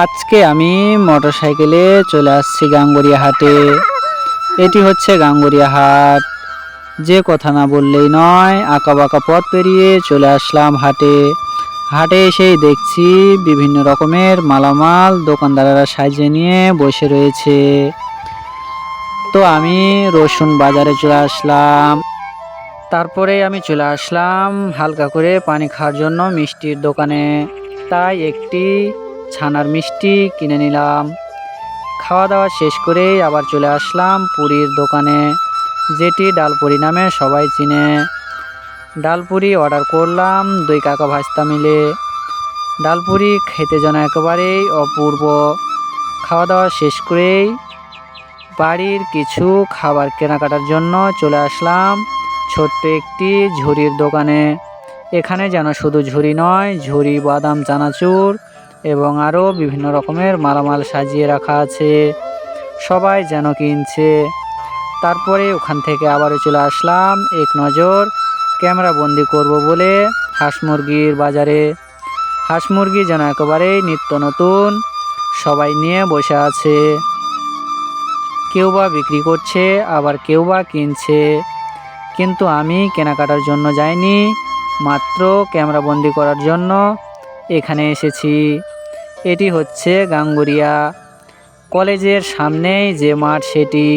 আজকে আমি মোটরসাইকেলে চলে আসছি গাঙ্গুরিয়া হাটে। এটি হচ্ছে গাঙ্গুরিয়া হাট। যে কথা না বললেই নয়, আঁকা বাঁকা পথ পেরিয়ে চলে আসলাম হাটে। হাটে এসেই দেখছি বিভিন্ন রকমের মালামাল দোকানদারেরা সাজিয়ে নিয়ে বসে রয়েছে। তো আমি রসুন বাজারে চলে আসলাম। তারপরে আমি চলে আসলাম হালকা করে পানি খাওয়ার জন্য মিষ্টির দোকানে। তাই একটি ছানার মিষ্টি কিনে নিলাম। খাওয়া দাওয়া শেষ করে আবার চলে আসলাম পুরীর দোকানে, যেটি ডালপুরি নামে সবাই চিনে। ডালপুরি অর্ডার করলাম 2 কাকা ভাস্তা মিলে। ডালপুরি খেতে যেন একেবারেই অপূর্ব। খাওয়া দাওয়া শেষ করেই বাড়ির কিছু খাবার কেনাকাটার জন্য চলে আসলাম ছোট্ট একটি ঝুড়ির দোকানে। এখানে যেন শুধু ঝুড়ি নয়, ঝুড়ি, বাদাম, চানাচুর এবং আরও বিভিন্ন রকমের মালামাল সাজিয়ে রাখা আছে। সবাই যেন কিনছে। তারপরে ওখান থেকে আবারও চলে আসলাম এক নজর ক্যামেরা বন্দি করব বলে হাঁস মুরগির বাজারে। হাঁস মুরগি যেন একেবারেই নিত্য নতুন, সবাই নিয়ে বসে আছে। কেউ বা বিক্রি করছে, আবার কেউ বা কিনছে। কিন্তু আমি কেনাকাটার জন্য যাইনি, মাত্র ক্যামেরা বন্দি করার জন্য এখানে এসেছি। এটি হচ্ছে গাঙ্গুরিয়া কলেজের সামনেই যে মাঠ সেটি।